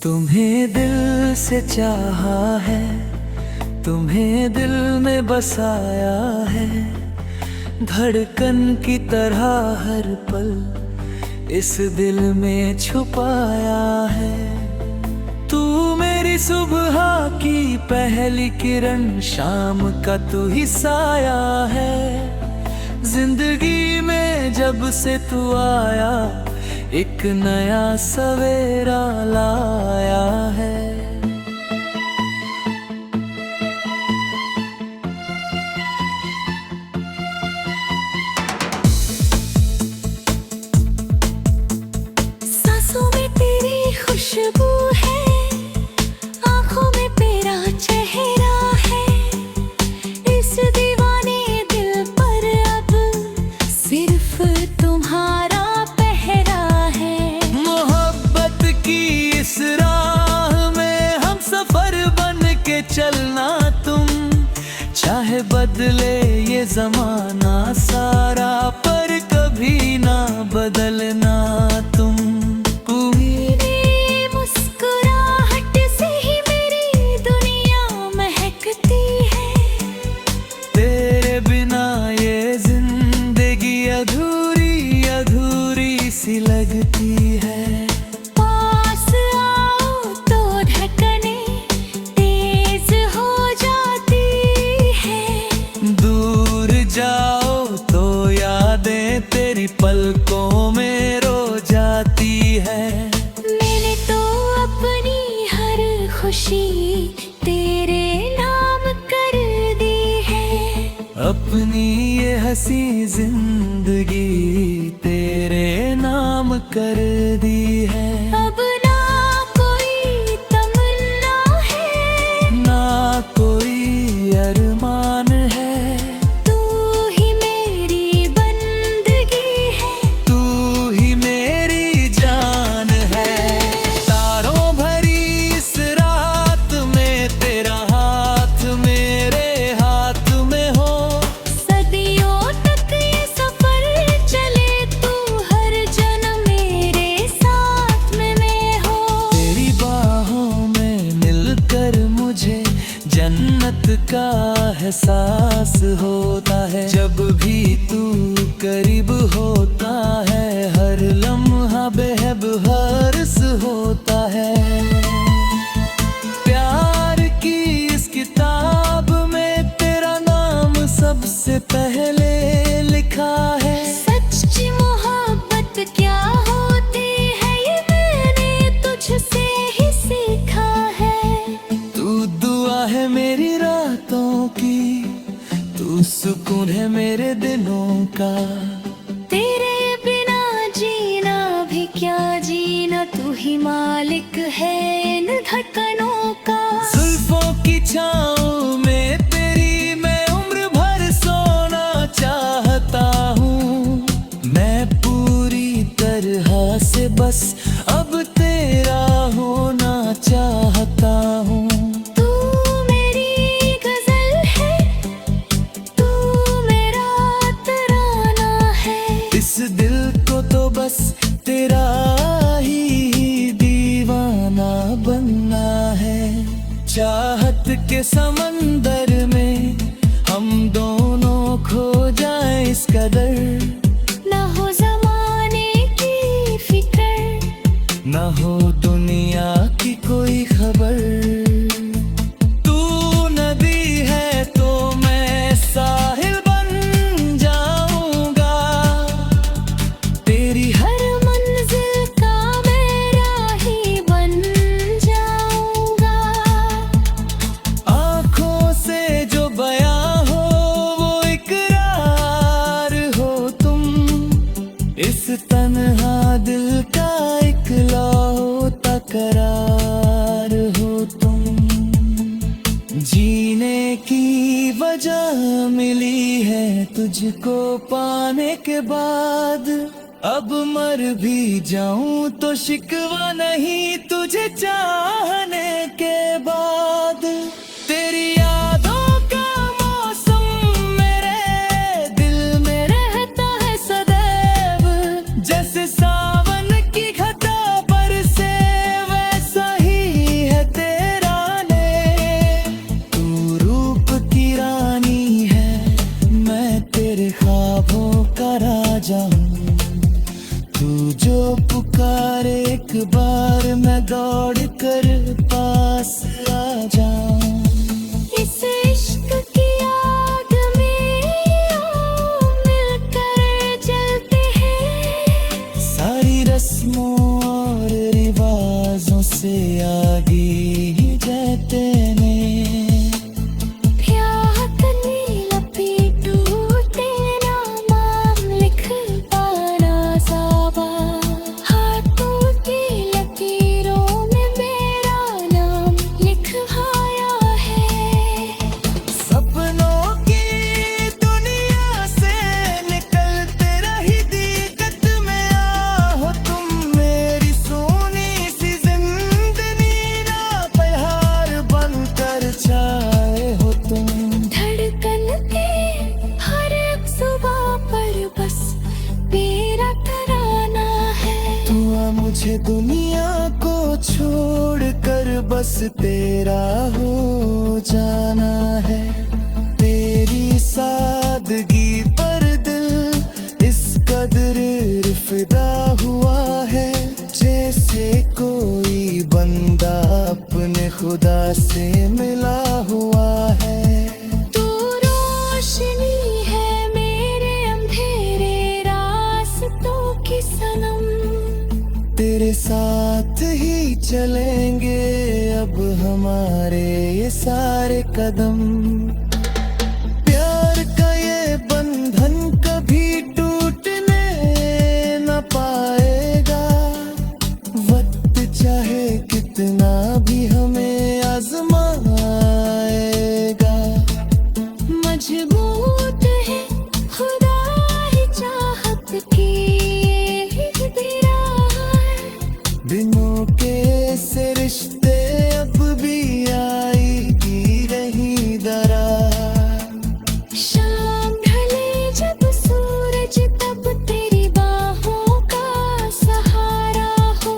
तुम्हें दिल से चाहा है, तुम्हें दिल में बसाया है, धड़कन की तरह हर पल इस दिल में छुपाया है। तू मेरी सुबह की पहली किरण, शाम का तू ही साया है। जिंदगी में जब से तू आया, एक नया सवेरा लाया है। सांसों में तेरी खुशबू है, आंखों में तेरा चेहरा है। इस दीवाने दिल पर अब सिर्फ तुम्हारा पहरा है। मोहब्बत की इस राह में हम सफर बन के चलना तुम, चाहे बदले ये जमाना सारा, पर कभी ना बदलना तुम। तेरी मुस्कुराहट से ही मेरी दुनिया महकती है। तेरे बिना ये जिंदगी अधूरी अधूरी सी लगती है। पास आओ तो धड़कने तेज हो जाती है। दूर जाओ तो यादें तेरी पलकों में रो जाती है। मैंने तो अपनी हर खुशी तेरे नाम कर दी है। अपनी ये हंसी जिंदगी तेरे नाम कर दी है। अब ना कोई तमन्ना है, ना कोई अरमान है, तू ही मेरी बंदगी है। तू ही मेरी जान है। तारों भरी इस रात में तेरा हाथ मेरे हाथ में हो। सदियों तक ये सफर चले, तू हर जन्म मेरे साथ में मैं हो। तेरी बाहों में मिलकर मुझे जन्नत का एहसास होता है। जब भी तू करीब होता है, हर लम्हा बेहद हर्ष होता है। प्यार की इस किताब में तेरा नाम सबसे पहले लिखा है। सच्ची मोहब्बत क्या होती है, ये मैंने तुझसे ही सीखा है। तू दुआ है मेरी रातों की, तू सुकून है मेरे दिनों का। तेरे बिना जीना भी क्या जीना, तू ही मालिक है इन धड़कनों का। जुल्फों की छाँव में तेरी मैं उम्र भर सोना चाहता हूँ। मैं पूरी तरह से बस अब तेरा होना चाहता हूँ। तू मेरी गजल है, तू मेरा तराना है। इस दिल को तो बस तेरा ही दीवाना बनना है। चाहत के समंदर में हम दोनों खो जाएं इस कदर। ना हो जमाने की फिक्र, ना हो दुनिया की कोई खबर। तू नदी है तो मैं साहिल बन जाऊंगा। तेरी हर मंजिल का मैं राही बन जाऊंगा। आँखों से जो बयां हो वो इकरार हो तुम। इस तन्हा दिल का इकलौता करार हो तुम। जीने की वजह मिली है तुझको पाने के बाद। अब मर भी जाऊं तो शिकवा नहीं तुझे चाहने के बाद। तेरी यादों का मौसम मेरे दिल में रहता है सदैव। जैसे सावन की घटा पर से वैसा ही मैं दौड़ कर पास आ जाऊं। इस इश्क की आग में आओ, मिलकर जलते हैं। सारी रस्मों और रिवाजों से आगे ही जाते हैं। मुझे दुनिया को छोड़कर बस तेरा हो जाना है। तेरी सादगी पर दिल इस कदर फिदा हुआ है, जैसे कोई बंदा अपने खुदा से मिला हुआ है। तू रोशनी है मेरे अंधेरे रास्तों की सनम। तेरे साथ ही चलेंगे अब हमारे ये सारे कदम। प्यार का ये बंधन कभी टूटने न पाएगा, वक्त चाहे कितना भी हमें आजमाएगा। मजबूत है खुदा ही चाहत की दिनों के से रिश्ते अब भी आएगी रही दरार। शाम ढले जब सूरज तब तेरी बाहों का सहारा हो।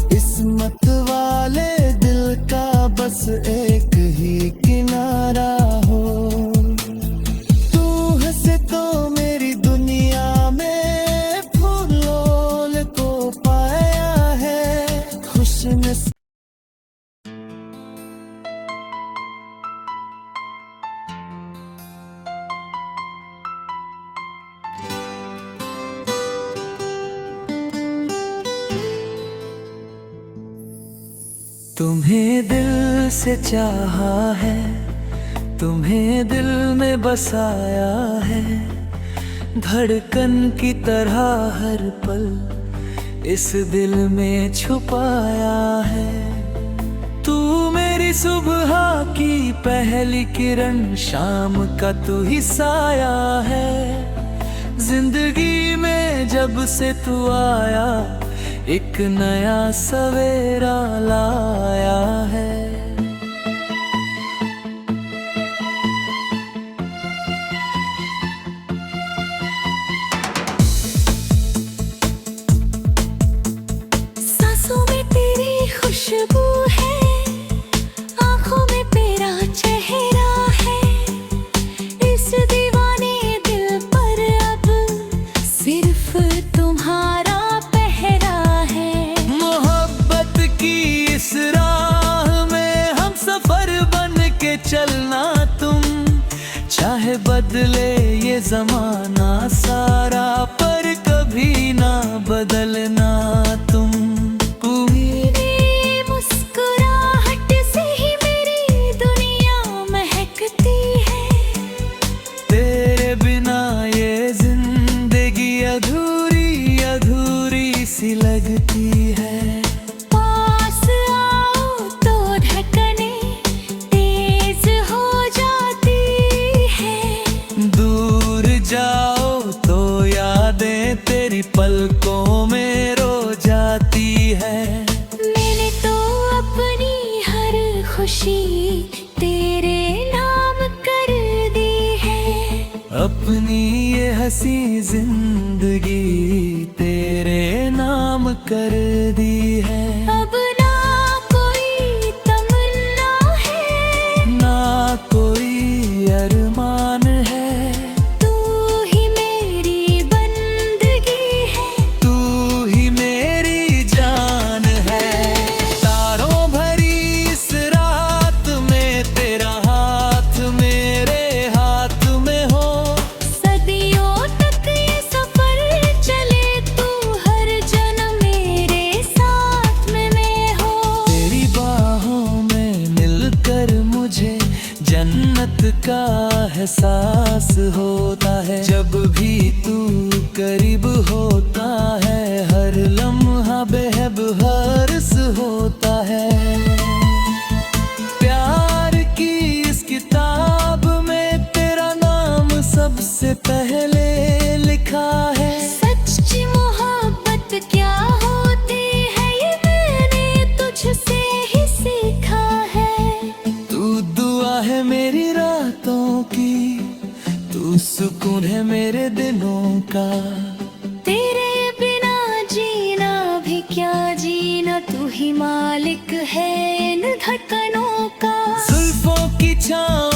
किस्मत वाले दिल का बस एक ही किनारा हो। तू हंसे तो मेरी दुनिया में फूलों को पाया है। तुम्हें दिल से चाहा है, तुम्हें दिल में बसाया है। धड़कन की तरह हर पल इस दिल में छुपाया है। तू मेरी सुबह की पहली किरण, शाम का तू ही साया है। जिंदगी में जब से तू आया, एक नया सवेरा लाया है। खुशबू है, आँखों में तेरा चेहरा है। इस दीवाने दिल पर अब सिर्फ तुम्हारा पहरा है। मोहब्बत की इस राह में हम सफर बन के चलना तुम। चाहे बदले ये जमाना सारा, पर कभी ना बदलना तुम। सी लगती है। पास आओ तो धड़कने तेज हो जाती है। दूर जाओ तो यादें तेरी पलकों में रो जाती है। मैंने तो अपनी हर खुशी तेरे नाम कर दी है। अपनी ये हंसी जिंदगी तेरे नाम कर दी है। अब ना कोई तमन्ना है, ना कोई अरमान है। तू ही मेरी बंदगी है, तू ही मेरी जान है। एहसास होता है। जब भी तू करीब होता है, हर लम्हा बेहद हर्ष होता है। प्यार की इस किताब में तेरा नाम सबसे पहले लिखा है। सच्ची मोहब्बत क्या होती है, ये मैंने तुझसे ही सीखा है। तू दुआ है मेरी रातों की, तू सुकून है मेरे दिनों का। तेरे बिना जीना भी क्या जीना, तू ही मालिक है इन धड़कनों का। जुल्फों की छाँव